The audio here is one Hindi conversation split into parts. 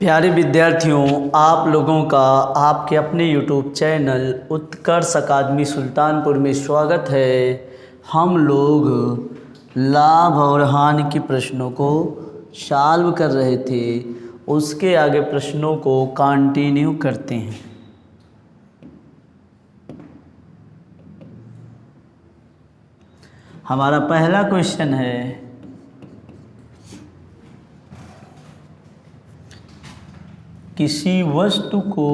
प्यारे विद्यार्थियों, आप लोगों का आपके अपने YouTube चैनल उत्कर्ष अकादमी सुल्तानपुर में स्वागत है। हम लोग लाभ और हानि के प्रश्नों को सॉल्व कर रहे थे, उसके आगे प्रश्नों को कंटिन्यू करते हैं। हमारा पहला क्वेश्चन है, किसी वस्तु को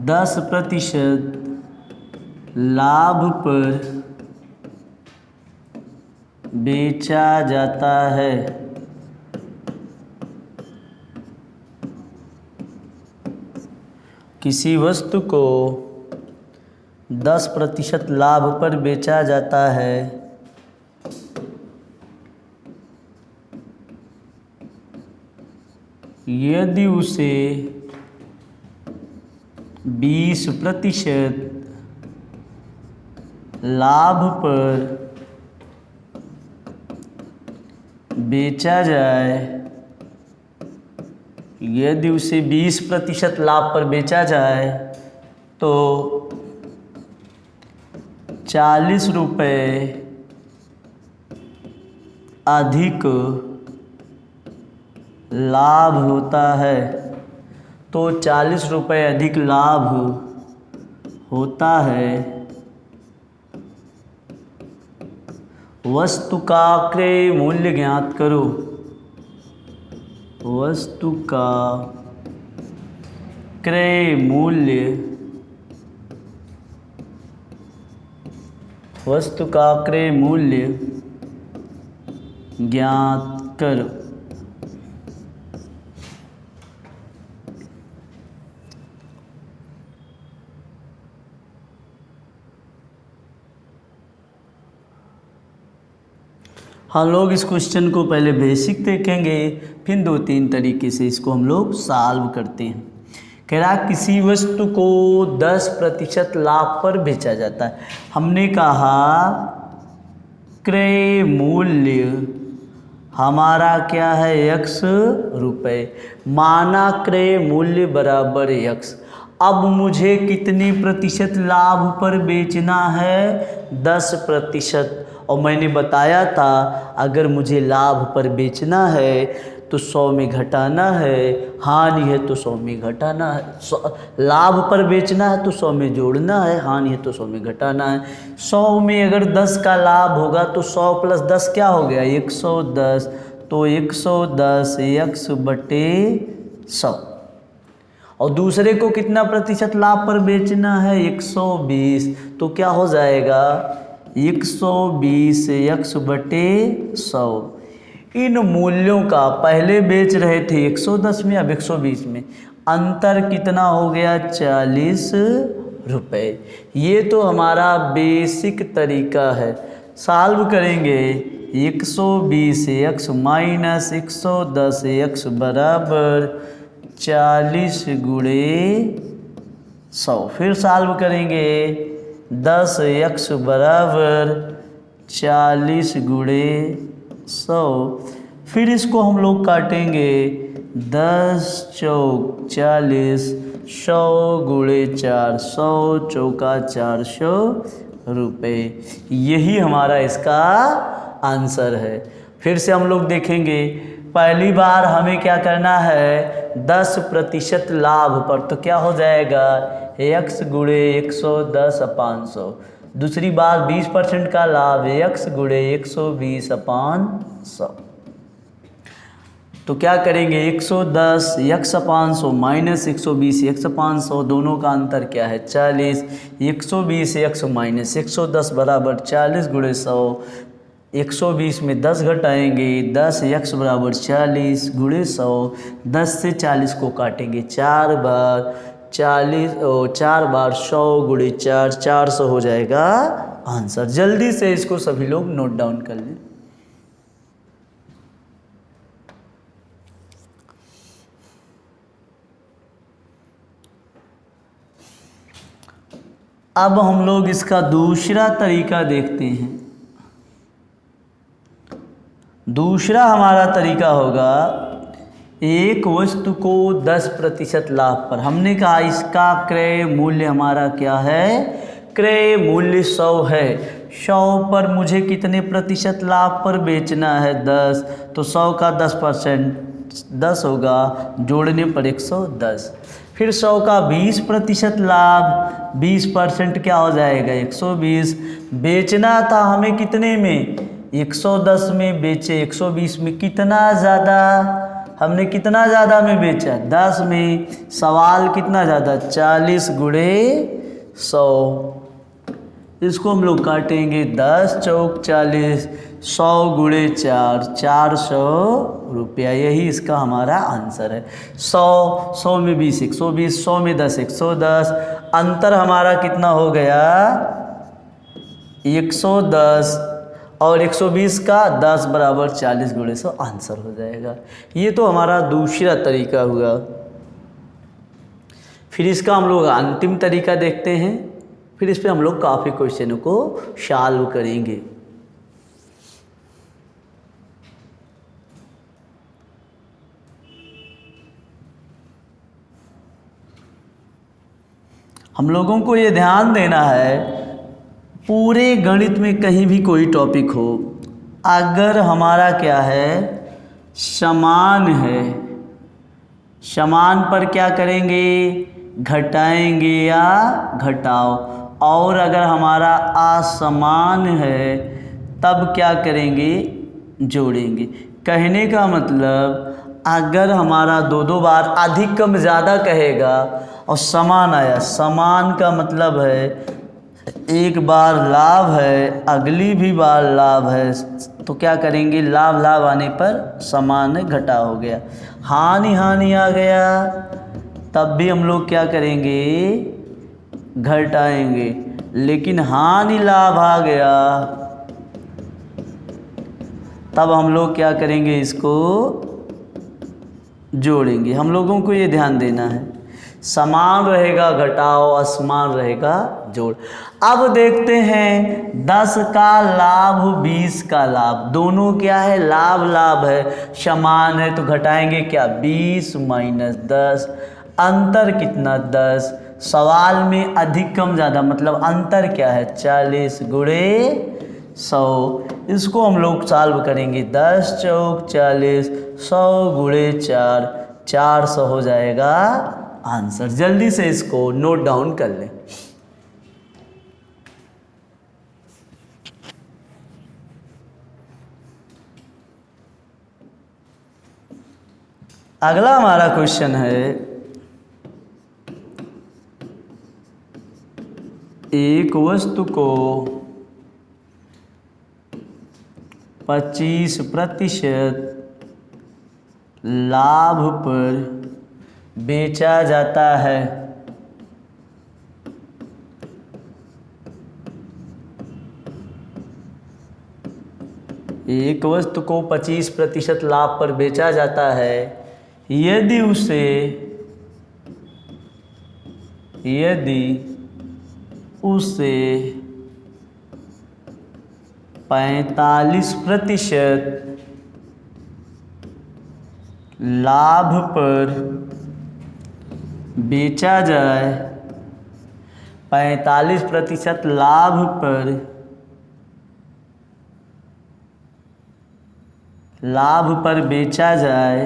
10% लाभ पर बेचा जाता है। किसी वस्तु को 10% लाभ पर बेचा जाता है, यदि उसे 20% लाभ पर बेचा जाए, यदि उसे 20% लाभ पर बेचा जाए तो 40 रुपये अधिक लाभ होता है। तो 40 रुपये अधिक लाभ होता है। वस्तु का क्रय मूल्य ज्ञात करो। वस्तु का क्रय मूल्य, वस्तु का क्रय मूल्य ज्ञात करो। हम लोग इस क्वेश्चन को पहले बेसिक देखेंगे, फिर 2-3 तरीके से इसको हम लोग सॉल्व करते हैं। कह रहा किसी वस्तु को 10% लाभ पर बेचा जाता है। हमने कहा क्रय मूल्य हमारा क्या है, x रुपये, माना क्रय मूल्य बराबर x। अब मुझे कितने प्रतिशत लाभ पर बेचना है, 10%। और मैंने बताया था अगर मुझे लाभ पर बेचना है तो 100 में घटाना है, हानि है तो 100 में घटाना है। लाभ पर बेचना है तो 100 में जोड़ना है, हानि है तो 100 में घटाना है। 100 में अगर 10 का लाभ होगा तो 100 + 10 क्या हो गया, 110। तो 110 x बटे 100। और दूसरे को कितना प्रतिशत लाभ पर बेचना है, 120। तो क्या हो जाएगा, 120 x बटे 100। इन मूल्यों का पहले बेच रहे थे 110 में, अब 120 में, अंतर कितना हो गया, 40 रुपये। ये तो हमारा बेसिक तरीका है। सॉल्व करेंगे, 120 x माइनस 110 x बराबर 40 गुणे 100। फिर सॉल्व करेंगे, 10 x बराबर 40 गुणे 100। फिर इसको हम लोग काटेंगे, 10 चौक 40, 100 गुणे 4, 100 चौका 400 रुपये। यही हमारा इसका आंसर है। फिर से हम लोग देखेंगे, पहली बार हमें क्या करना है, 10% लाभ पर, तो क्या हो जाएगा, x गुणे 110/100। दूसरी बार 20% का लाभ, x गुणे 120/100। तो क्या करेंगे, 110 x/100 माइनस 120 x/100, दोनों का अंतर क्या है, 40। 120 x माइनस 110 बराबर 40 गुणे 100। 120 में 10 घटाएंगे, 10 x बराबर 40 गुणे 100। 10 से 40 को काटेंगे 4 बार, 40 और 4 बार 100 गुणे 4, 400 हो जाएगा आंसर। जल्दी से इसको सभी लोग नोट डाउन कर लें। अब हम लोग इसका दूसरा तरीका देखते हैं। दूसरा हमारा तरीका होगा, एक वस्तु को 10% लाभ पर, हमने कहा इसका क्रय मूल्य हमारा क्या है, क्रय मूल्य 100 है। 100 पर मुझे कितने प्रतिशत लाभ पर बेचना है, 10, तो 100 का 10% 10 होगा, जोड़ने पर 110। फिर 100 का 20% लाभ, 20% क्या हो जाएगा, 120। बेचना था हमें कितने में, 110 में बेचे, 120 में। कितना ज़्यादा, हमने कितना ज़्यादा में बेचा, 10 में। सवाल कितना ज़्यादा, 40 गुणे 100। इसको हम लोग काटेंगे, 10 चौक 40, 100 गुणे 4, 400 रुपया। यही इसका हमारा आंसर है। 100 में 20, 120, 100 में 10, 110। अंतर हमारा कितना हो गया, 110, और 120 का 10 बराबर 40 गुणे 100, आंसर हो जाएगा। ये तो हमारा दूसरा तरीका हुआ। फिर इसका हम लोग अंतिम तरीका देखते हैं, फिर इस पे हम लोग काफ़ी क्वेश्चनों को सॉल्व करेंगे। हम लोगों को ये ध्यान देना है, पूरे गणित में कहीं भी कोई टॉपिक हो, अगर हमारा क्या है, समान है, समान पर क्या करेंगे, घटाएंगे या घटाओ। और अगर हमारा असमान है तब क्या करेंगे, जोड़ेंगे। कहने का मतलब, अगर हमारा दो बार अधिक कम ज़्यादा कहेगा और समान आया, समान का मतलब है एक बार लाभ है, अगली भी बार लाभ है, तो क्या करेंगे, लाभ लाभ आने पर समान घटा हो गया। हानि हानि आ गया, तब भी हम लोग क्या करेंगे, घटाएंगे। लेकिन हानि लाभ आ गया, तब हम लोग क्या करेंगे, इसको जोड़ेंगे। हम लोगों को ये ध्यान देना है, समान रहेगा घटाओ, असमान रहेगा जोड़। अब देखते हैं 10 का लाभ 20 का लाभ, दोनों क्या है, लाभ लाभ है, समान है, तो घटाएंगे क्या, 20 माइनस 10, अंतर कितना, 10। सवाल में अधिक कम ज़्यादा मतलब अंतर क्या है, 40 गुणे 100। इसको हम लोग सॉल्व करेंगे, 10 चौक 40, 100 गुणे 4, 400 हो जाएगा आंसर। जल्दी से इसको नोट डाउन कर लें। अगला हमारा क्वेश्चन है, एक वस्तु को 25% लाभ पर बेचा जाता है। एक वस्तु को 25% लाभ पर बेचा जाता है, यदि उसे 45% लाभ पर बेचा जाए, 45% लाभ पर बेचा जाए,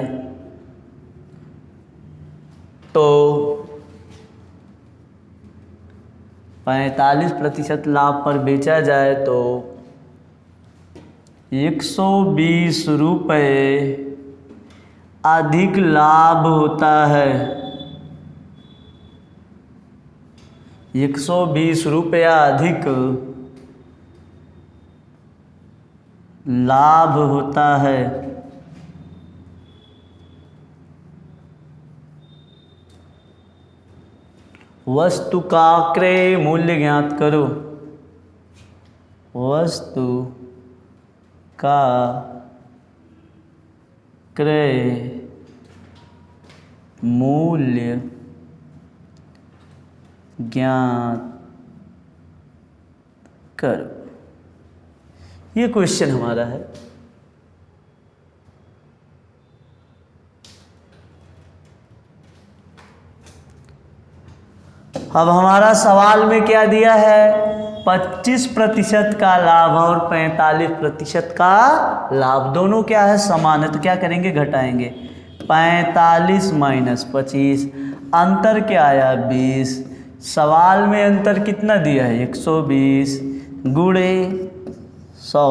तो 45% लाभ पर बेचा जाए तो 120 रुपये अधिक लाभ होता है। 120 रुपया अधिक लाभ होता है। वस्तु का क्रय मूल्य ज्ञात करो। वस्तु का क्रय मूल्य ज्ञात करो। ये क्वेश्चन हमारा है। अब हमारा सवाल में क्या दिया है, 25% का लाभ और 45% का लाभ, दोनों क्या है, समान है। तो क्या करेंगे, घटाएंगे। 45 माइनस 25, अंतर क्या आया, 20। सवाल में अंतर कितना दिया है, 120 गुणे 100।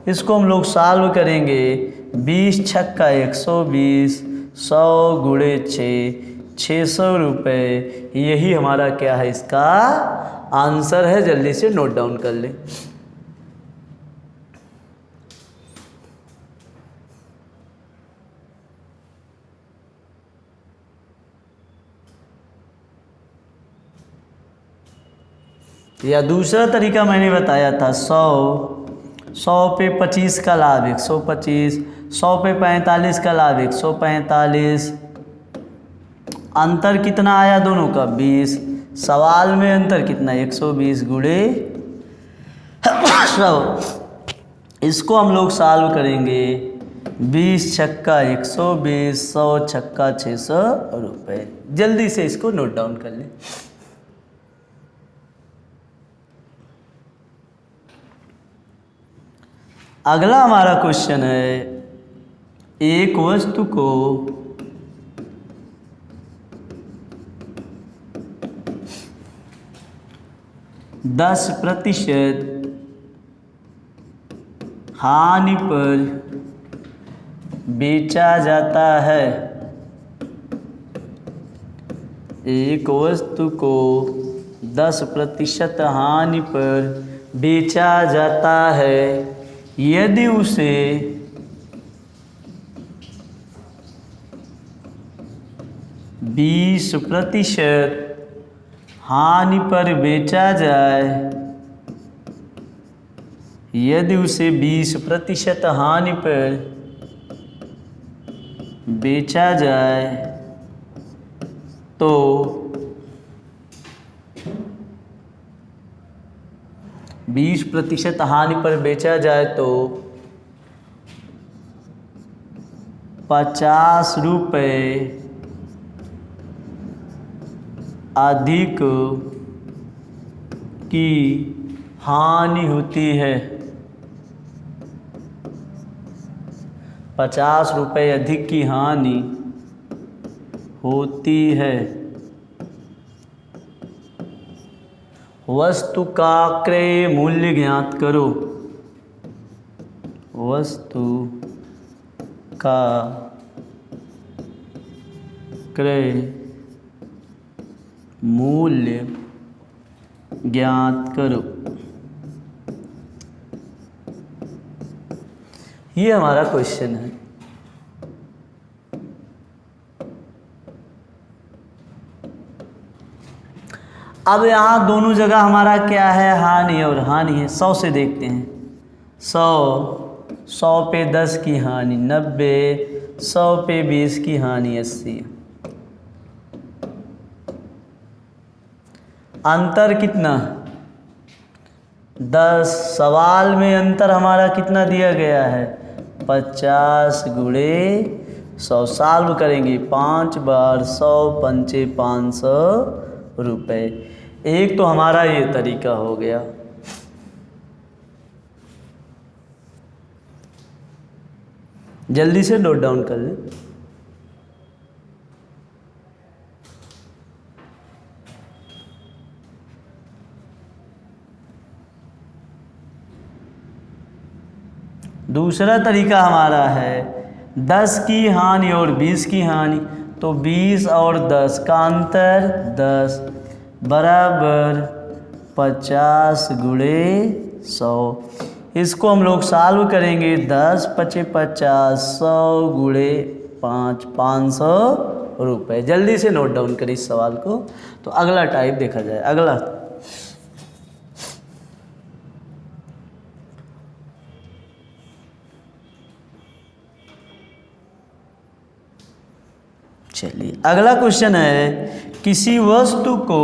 इसको हम लोग सॉल्व करेंगे। 20 छक्का 120, 100 गुणे 600 रुपये। यही हमारा क्या है, इसका आंसर है। जल्दी से नोट डाउन कर ले। या दूसरा तरीका मैंने बताया था, 100 पे 25 का लाभ 125, 100 पे 45 का लाभ 145। अंतर कितना आया दोनों का, 20। सवाल में अंतर कितना, 120 गुणे 100। इसको हम लोग सॉल्व करेंगे। 20 छक्का 120, 100 छक्का 600 रुपये। जल्दी से इसको नोट डाउन कर लें। अगला हमारा क्वेश्चन है, एक वस्तु को दस प्रतिशत हानि पर बेचा जाता है। एक वस्तु को 10% हानि पर बेचा जाता है। यदि उसे 20% हानि पर बेचा जाए, यदि उसे 20% हानि पर बेचा जाए तो 20% हानि पर बेचा जाए तो 50 रुपये अधिक की हानि होती है। 50 रुपये अधिक की हानि होती है। वस्तु का क्रय मूल्य ज्ञात करो। वस्तु का क्रय मूल्य ज्ञात करो। ये हमारा क्वेश्चन है। अब यहाँ दोनों जगह हमारा क्या है, हानि और हानि है। 100 से देखते हैं। 100 पे 10 की हानि 90, 100 पे 20 की हानि 80। अंतर कितना, 10। सवाल में अंतर हमारा कितना दिया गया है, 50 गुणे 100। सॉल्व करेंगे 5 बार 100 पंचे 500 रुपये। एक तो हमारा ये तरीका हो गया। जल्दी से नोट डाउन कर लें। दूसरा तरीका हमारा है 10 की हानि और 20 की हानि। तो 20 और 10 का अंतर 10 बराबर 50 गुणे 100। इसको हम लोग सॉल्व करेंगे। 10 पचे 50, 100 गुणे 5, 500 रुपये। जल्दी से नोट डाउन करें इस सवाल को। तो अगला टाइप देखा जाए। अगला चलिए, अगला क्वेश्चन है, किसी वस्तु को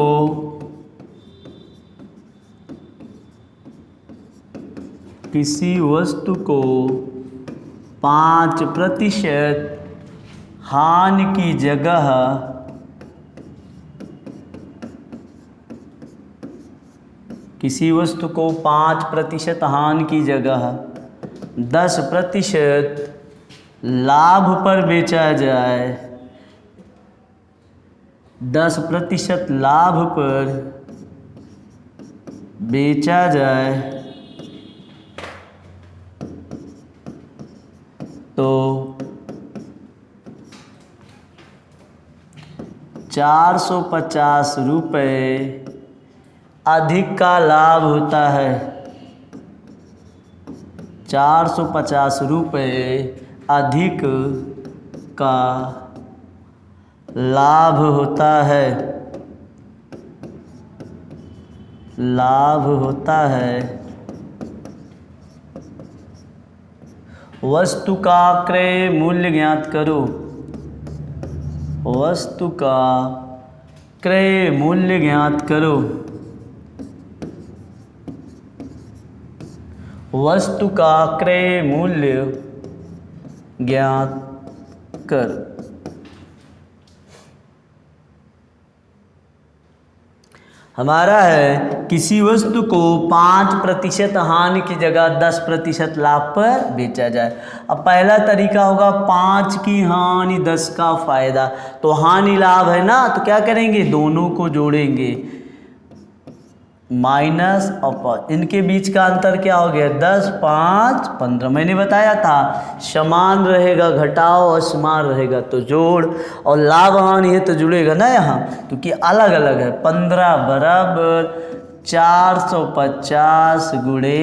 किसी वस्तु को 5% हानि की जगह 5% हानि की जगह 10% लाभ पर बेचा जाए, 10% लाभ पर बेचा जाए तो 450 रुपये अधिक का लाभ होता है। 450 रुपये अधिक का लाभ होता है, लाभ होता है। वस्तु का क्रय मूल्य ज्ञात करो, वस्तु का क्रय मूल्य ज्ञात करो, वस्तु का क्रय मूल्य ज्ञात कर। हमारा है किसी वस्तु को 5% हानि की जगह 10% लाभ पर बेचा जाए। अब पहला तरीका होगा 5 की हानि 10 का फायदा, तो हानि लाभ है ना, तो क्या करेंगे, दोनों को जोड़ेंगे, माइनस और प्लस, इनके बीच का अंतर क्या हो गया, 10 5 15। मैंने बताया था समान रहेगा घटाओ और समान रहेगा तो जोड़, और लाभ हानि है तो जुड़ेगा ना यहाँ, क्योंकि अलग अलग है। 15 बराबर 450 गुणे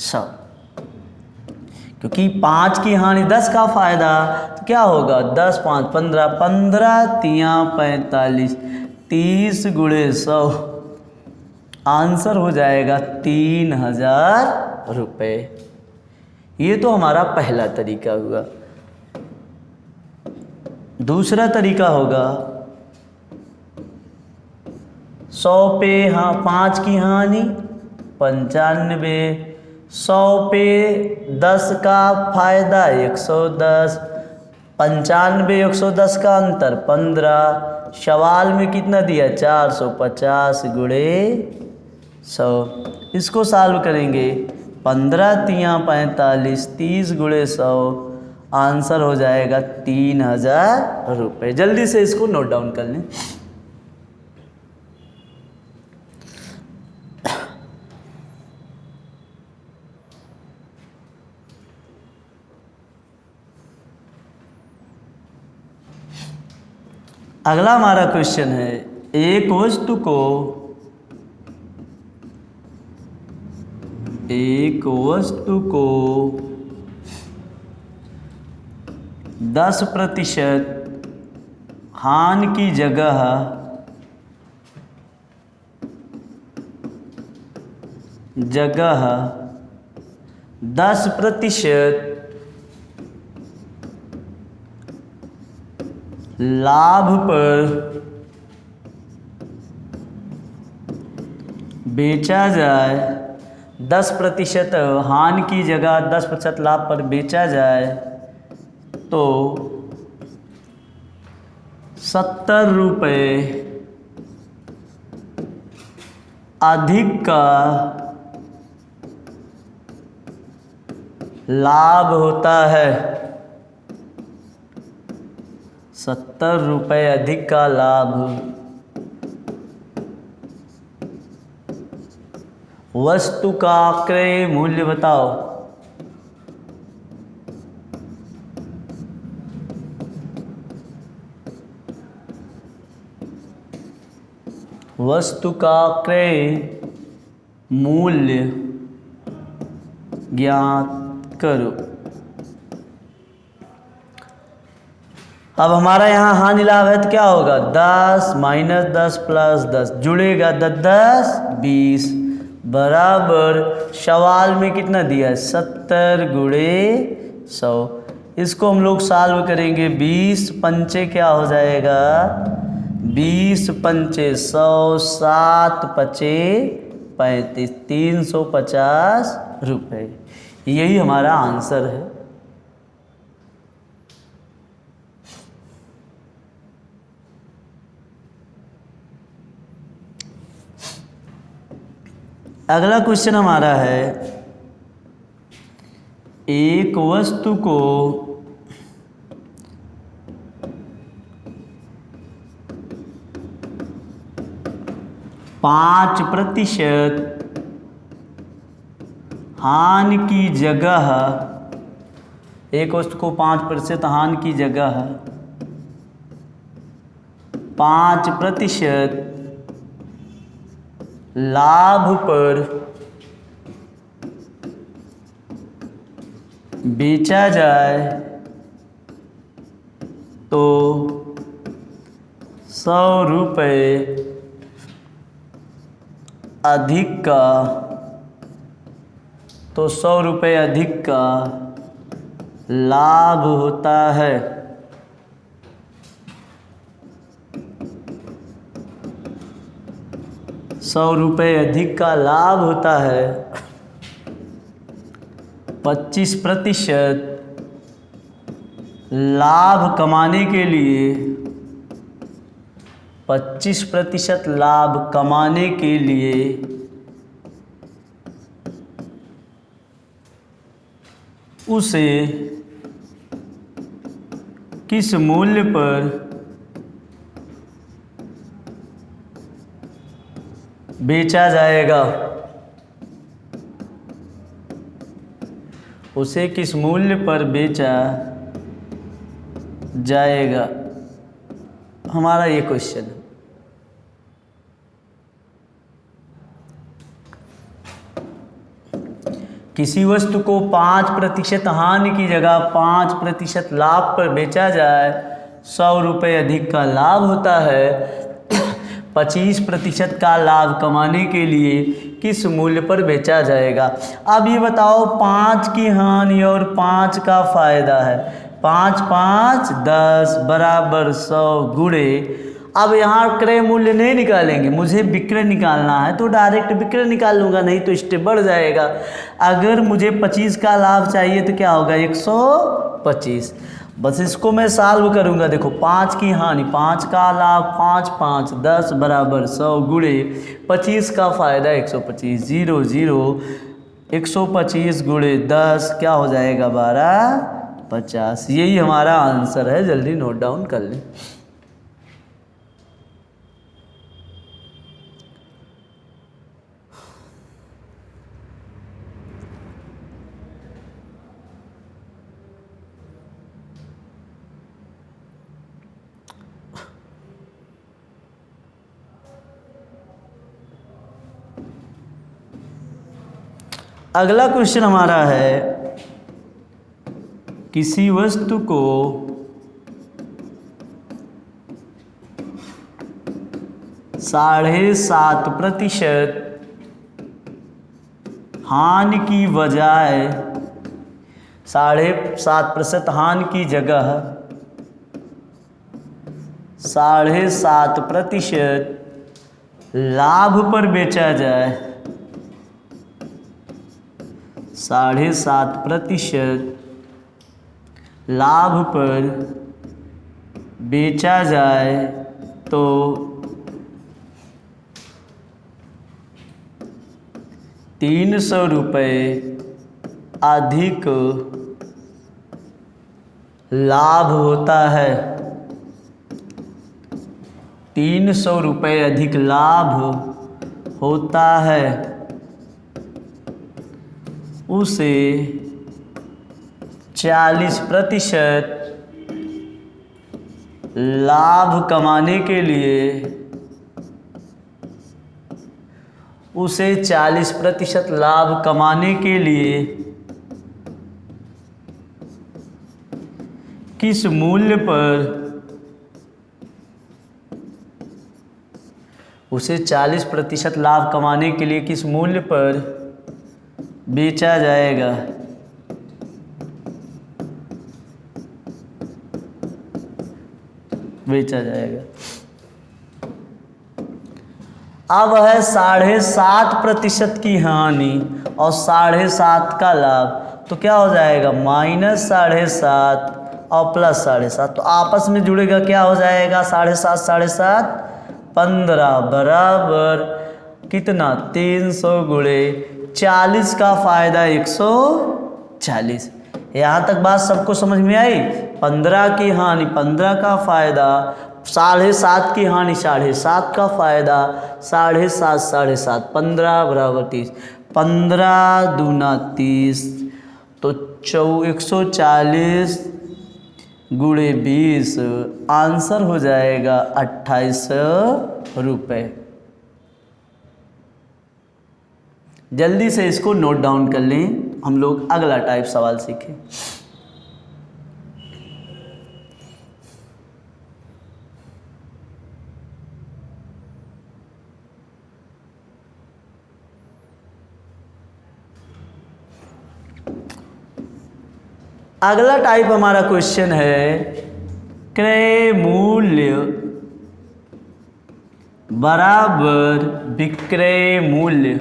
100, क्योंकि 5 की हानि 10 का फायदा, तो क्या होगा 10 5 15, 15 तियाँ 45, 30 गुणे 100, आंसर हो जाएगा 3000 रुपये। ये तो हमारा पहला तरीका हुआ। दूसरा तरीका होगा 100 पे 5 की हानि 95, 100 पे 10 का फायदा 110, 95 110 का अंतर 15। सवाल में कितना दिया, 450 गुणे 100। इसको सॉल्व करेंगे, 15 तियाँ 45, 30 गुणे 100, आंसर हो जाएगा 3000 रुपये। जल्दी से इसको नोट डाउन कर लें। अगला हमारा क्वेश्चन है, एक वस्तु को 10% हानि की जगह 10% लाभ पर बेचा जाए, 10% हानि की जगह 10% लाभ पर बेचा जाए तो 70 रुपये अधिक का लाभ होता है। 70 रुपये अधिक का लाभ। वस्तु का क्रय मूल्य बताओ। वस्तु का क्रय मूल्य ज्ञात करो। अब हमारा यहाँ हानि लाभ है तो क्या होगा, 10 माइनस 10 प्लस 10, जुड़ेगा 10 20 बराबर, सवाल में कितना दिया है 70 गुणे 100। इसको हम लोग सॉल्व करेंगे, 20 पंचे क्या हो जाएगा, 20 पंचे 100, 7 पचे 35, 350 रुपए। यही हमारा आंसर है। अगला क्वेश्चन हमारा है, एक वस्तु को 5% हानि की जगह, एक वस्तु को 5% हानि की जगह 5% लाभ पर बेचा जाए तो 100 रुपये अधिक का, तो 100 रुपये अधिक का लाभ होता है। ₹100 अधिक का लाभ होता है। 25% लाभ कमाने के लिए, 25% लाभ कमाने के लिए उसे किस मूल्य पर बेचा जाएगा, उसे किस मूल्य पर बेचा जाएगा, हमारा ये क्वेश्चन है। किसी वस्तु को 5% हानि की जगह 5% लाभ पर बेचा जाए, 100 रुपये अधिक का लाभ होता है। 25% का लाभ कमाने के लिए किस मूल्य पर बेचा जाएगा। अब ये बताओ, 5 की हानि और 5 का फायदा है। 5 5 10 बराबर 100 गुणे, अब यहाँ क्रय मूल्य नहीं निकालेंगे, मुझे विक्रय निकालना है तो डायरेक्ट विक्रय निकाल लूँगा, नहीं तो स्टेप बढ़ जाएगा। अगर मुझे 25 का लाभ चाहिए तो क्या होगा, 125। बस इसको मैं सॉल्व करूँगा। देखो 5 की हानि, 5 का लाभ, 5 5 10 बराबर 100 गुणे 25 का फायदा 125, 0 0 125 गुणे 10 क्या हो जाएगा, 12 50। यही हमारा आंसर है, जल्दी नोट डाउन कर लें। अगला क्वेश्चन हमारा है, किसी वस्तु को 7.5% हानि की बजाय, 7.5% हानि की जगह 7.5% लाभ पर बेचा जाए, 7.5% लाभ पर बेचा जाए तो 300 रुपये अधिक लाभ होता है। 300 रुपये अधिक लाभ होता है। उसे 40% लाभ कमाने के लिए, उसे 40% लाभ कमाने के लिए किस मूल्य पर, उसे 40% लाभ कमाने के लिए किस मूल्य पर बेचा जाएगा। बेचा जाएगा। अब है 7.5% की हानि और 7.5 का लाभ, तो क्या हो जाएगा -7.5 और +7.5, तो आपस में जुड़ेगा, क्या हो जाएगा 7.5 7.5 15 बराबर कितना 300 गुणे 40 का फ़ायदा 140। यहाँ तक बात सबको समझ में आई। 15 की हानि 15 का फ़ायदा, 7.5 की हानि 7.5 का फ़ायदा, 7.5 7.5 15 बराबर 30, 15 दूना 30, तो 140 गुणे 20, आंसर हो जाएगा 2800 रुपये। जल्दी से इसको नोट डाउन कर लें, हम लोग अगला टाइप सवाल सीखें। अगला टाइप हमारा क्वेश्चन है क्रय मूल्य बराबर विक्रय मूल्य।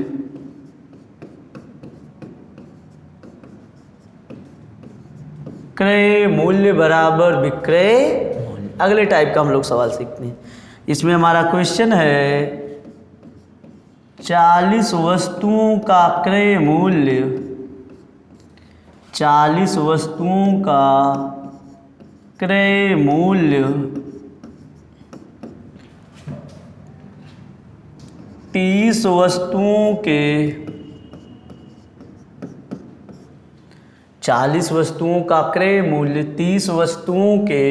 क्रय मूल्य बराबर विक्रय मूल्य, अगले टाइप का हम लोग सवाल सीखते हैं। इसमें हमारा क्वेश्चन है 40 वस्तुओं का क्रय मूल्य, 40 वस्तुओं का क्रय मूल्य 30 वस्तुओं के, 40 वस्तुओं का क्रय मूल्य 30 वस्तुओं के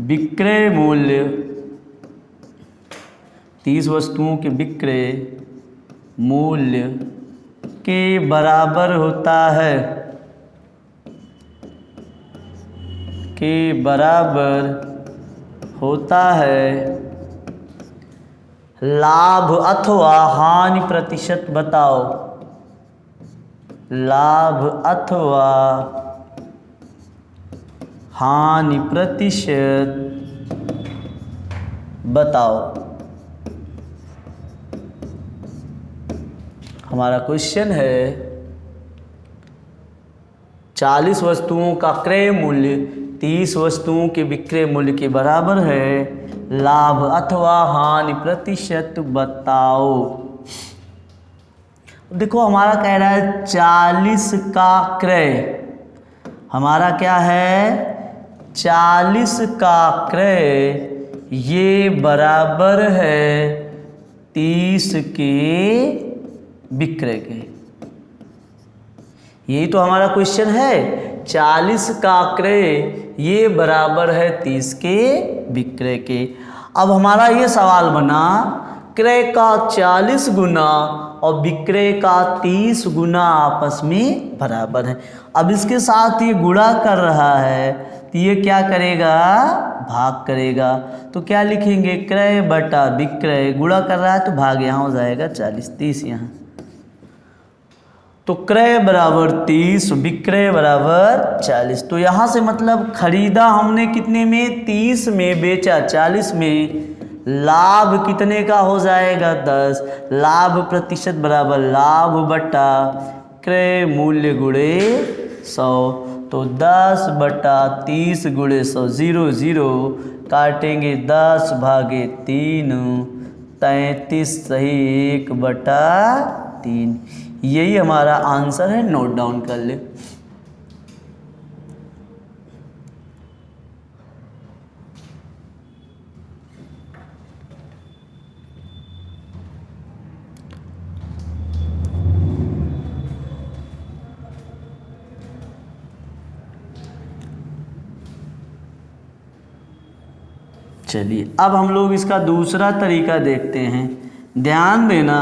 विक्रय मूल्य, 30 वस्तुओं के विक्रय मूल्य के बराबर होता है, के बराबर होता है लाभ अथवा हानि प्रतिशत बताओ, लाभ अथवा हानि प्रतिशत बताओ। हमारा क्वेश्चन है 40 वस्तुओं का क्रय मूल्य 30 वस्तुओं के विक्रय मूल्य के बराबर है, लाभ अथवा हानि प्रतिशत बताओ। देखो हमारा कह रहा है 40 का क्रय, हमारा क्या है 40 का क्रय, ये बराबर है 30 के विक्रय के। यही तो हमारा क्वेश्चन है, 40 का क्रय ये बराबर है 30 के विक्रय के। अब हमारा ये सवाल बना क्रय का 40 गुना और विक्रय का 30 गुना आपस में बराबर है। अब इसके साथ ये गुणा कर रहा है तो ये क्या करेगा भाग करेगा, तो क्या लिखेंगे क्रय बटा विक्रय, गुणा कर रहा है तो भाग यहाँ हो जाएगा 40, 30 यहाँ, तो क्रय बराबर 30 विक्रय बराबर 40। तो यहाँ से मतलब खरीदा हमने कितने में 30 में, बेचा 40 में, लाभ कितने का हो जाएगा 10, लाभ प्रतिशत बराबर लाभ बटा क्रय मूल्य गुणे 100, तो 10 बटा 30 गुणे 100, 0 0 काटेंगे 10 भागे 3, 33 सही 1 बटा 3। यही हमारा आंसर है, नोट डाउन कर ले। चलिए अब हम लोग इसका दूसरा तरीका देखते हैं। ध्यान देना,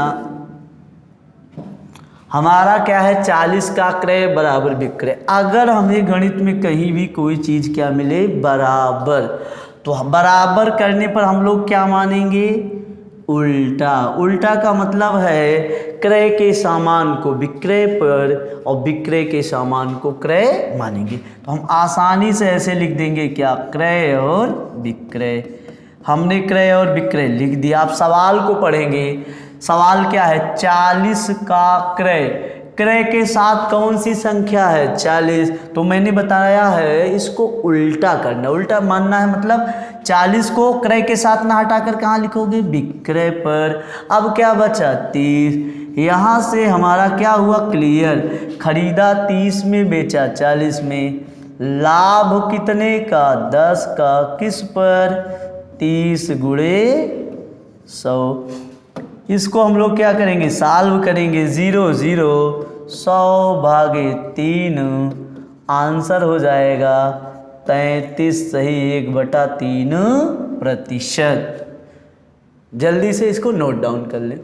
हमारा क्या है 40 का क्रय बराबर विक्रय। अगर हमें गणित में कहीं भी कोई चीज़ क्या मिले बराबर, तो बराबर करने पर हम लोग क्या मानेंगे उल्टा। उल्टा का मतलब है क्रय के सामान को विक्रय पर और विक्रय के सामान को क्रय मानेंगे। तो हम आसानी से ऐसे लिख देंगे क्या क्रय और विक्रय। हमने क्रय और विक्रय लिख दिया। आप सवाल को पढ़ेंगे, सवाल क्या है, 40 का क्रय, क्रय के साथ कौन सी संख्या है 40। तो मैंने बताया है इसको उल्टा करना, उल्टा मानना है, मतलब 40 को क्रय के साथ ना हटाकर कहाँ लिखोगे, विक्रय पर। अब क्या बचा 30, यहाँ से हमारा क्या हुआ क्लियर, खरीदा 30 में, बेचा 40 में, लाभ कितने का 10 का, किस पर 30 गुणे 100। इसको हम लोग क्या करेंगे, सॉल्व करेंगे, 0 0 100 भागे 3, आंसर हो जाएगा 33 सही 1/3%। जल्दी से इसको नोट डाउन कर लें।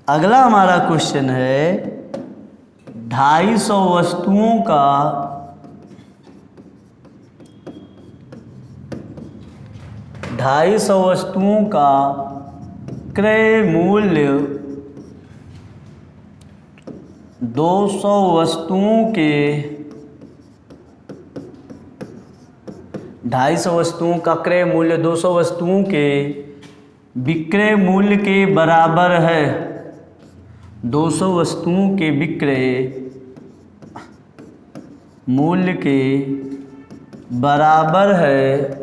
अगला हमारा क्वेश्चन है 250 वस्तुओं का 250 वस्तुओं का क्रय मूल्य 200 वस्तुओं के 250 वस्तुओं का क्रय मूल्य 200 वस्तुओं के विक्रय मूल्य के बराबर है। 200 वस्तुओं के विक्रय मूल्य के बराबर है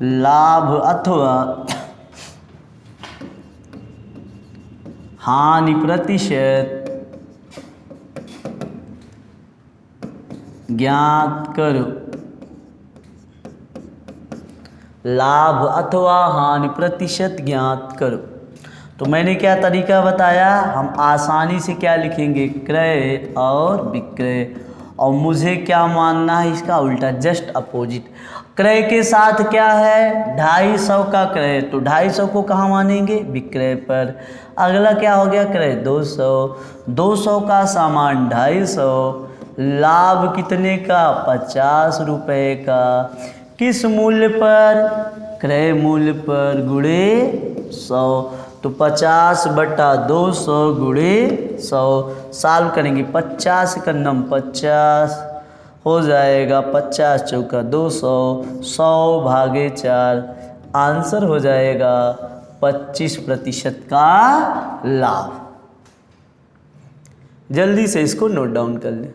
लाभ अथवा हानि प्रतिशत ज्ञात करो। लाभ अथवा हानि प्रतिशत ज्ञात करो। तो मैंने क्या तरीका बताया, हम आसानी से क्या लिखेंगे, क्रय और विक्रय, और मुझे क्या मानना है इसका उल्टा, जस्ट अपोजिट। क्रय के साथ क्या है 250 का क्रय, तो 250 को कहाँ मानेंगे, विक्रय पर। अगला क्या हो गया, क्रय 200, 200 का सामान 250, लाभ कितने का 50 रुपये का, किस मूल्य पर, क्रय मूल्य पर, गुणे 100। तो 50/200 गुणे 100, सॉल्व करेंगे, 50 का नम 50 हो जाएगा, 50 चौका 200, 100 भागे 4, आंसर हो जाएगा 25% का लाभ। जल्दी से इसको नोट डाउन कर लें।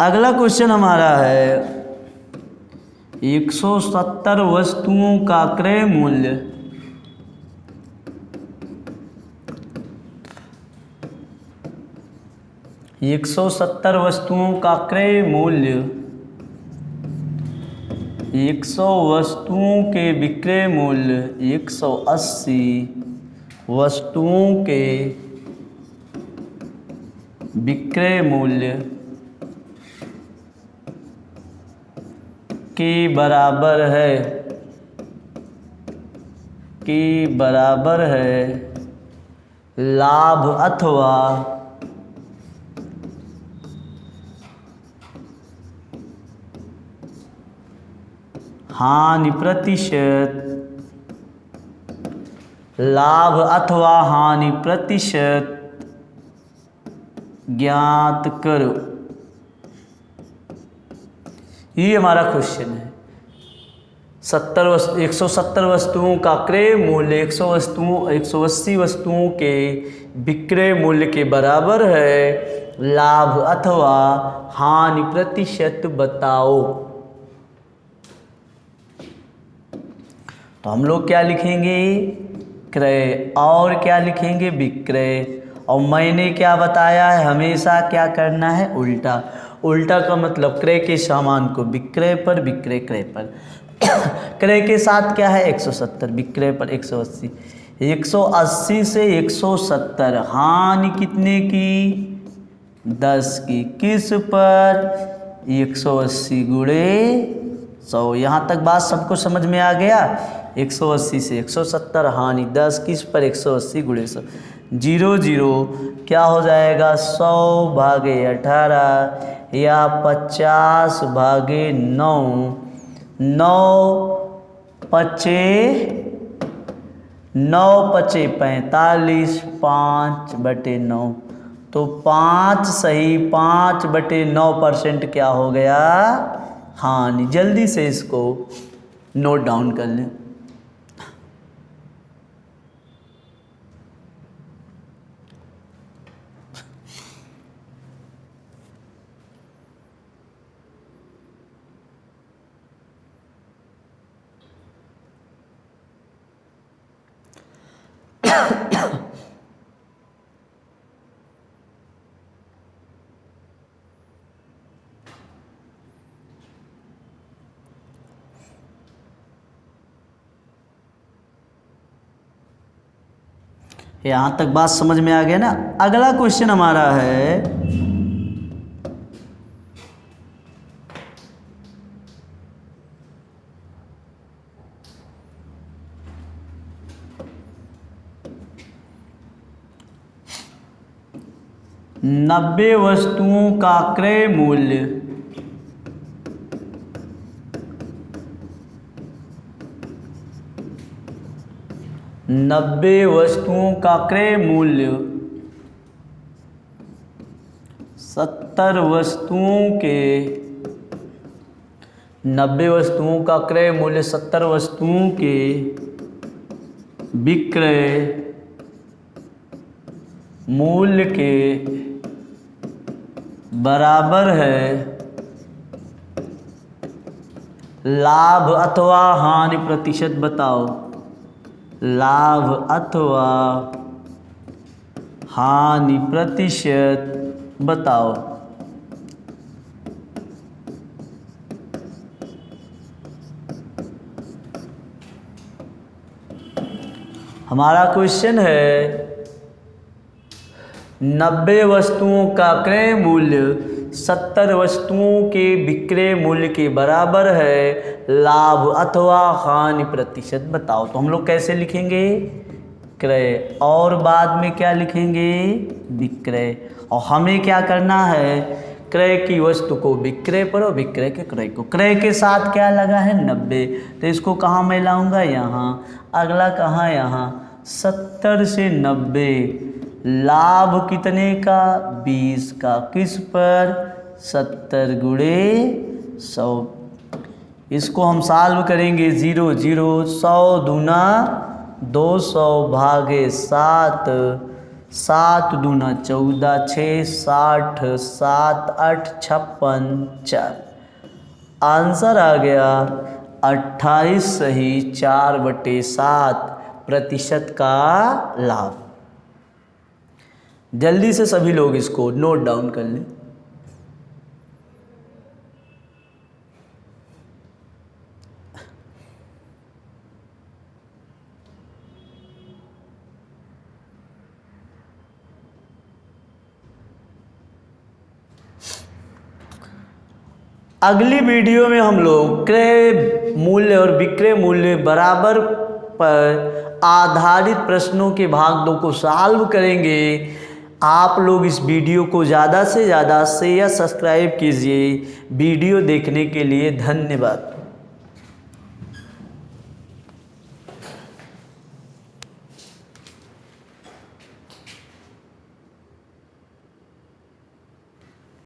अगला क्वेश्चन हमारा है 170 वस्तुओं का क्रय मूल्य 170 वस्तुओं का क्रय मूल्य 100 वस्तुओं के विक्रय मूल्य 180 वस्तुओं के विक्रय मूल्य के बराबर है लाभ अथवा हानि प्रतिशत, लाभ अथवा हानि प्रतिशत ज्ञात करो। ये हमारा क्वेश्चन है। 170 वस्तुओं का क्रय मूल्य 180 वस्तुओं के विक्रय मूल्य के बराबर है, लाभ अथवा हानि प्रतिशत बताओ। तो हम लोग क्या लिखेंगे, क्रय, और क्या लिखेंगे, विक्रय। और मैंने क्या बताया है, हमेशा क्या करना है, उल्टा। उल्टा का मतलब क्रय के सामान को विक्रय पर, विक्रय क्रय पर। क्रय के साथ क्या है 170, विक्रय पर 180, 180 से 170, हानि कितने की 10 की, किस पर 180 गुणे 100। यहाँ तक बात सबको समझ में आ गया। 180 से 170 हानि 10 किस पर 180 गुणे 100 0 0 क्या हो जाएगा 100 भागे 18 या 50 भागे 9 9 पचे 9 पचे 45 5/9 तो 5 सही 5/9% क्या हो गया हानि। जल्दी से इसको नोट डाउन कर लें। यहाँ तक बात समझ में आ गया ना। अगला क्वेश्चन हमारा है 90 वस्तुओं का क्रय मूल्य 90 वस्तुओं का क्रय मूल्य 70 वस्तुओं के 90 वस्तुओं का क्रय मूल्य 70 वस्तुओं के विक्रय मूल्य के बराबर है। लाभ अथवा हानि प्रतिशत बताओ। लाभ अथवा हानि प्रतिशत बताओ। हमारा क्वेश्चन है 90 वस्तुओं का क्रय मूल्य 70 वस्तुओं के विक्रय मूल्य के बराबर है। लाभ अथवा हानि प्रतिशत बताओ। तो हम लोग कैसे लिखेंगे क्रय और बाद में क्या लिखेंगे विक्रय। और हमें क्या करना है क्रय की वस्तु को विक्रय पर और विक्रय के क्रय को। क्रय के साथ क्या लगा है 90 तो इसको कहाँ मैं लाऊंगा यहाँ। अगला कहाँ यहाँ 70 से 90 लाभ कितने का 20 का किस पर 70 गुणे 100। इसको हम सॉल्व करेंगे 0 0 100 दूना 200 भागे 7 7 दूना 14 6 60 7 8 56 4। आंसर आ गया 28 सही 4/7% का लाभ। जल्दी से सभी लोग इसको नोट डाउन कर लें। अगली वीडियो में हम लोग क्रय मूल्य और विक्रय मूल्य बराबर पर आधारित प्रश्नों के भाग 2 को सॉल्व करेंगे। आप लोग इस वीडियो को ज़्यादा से ज़्यादा शेयर सब्सक्राइब कीजिए। वीडियो देखने के लिए धन्यवाद।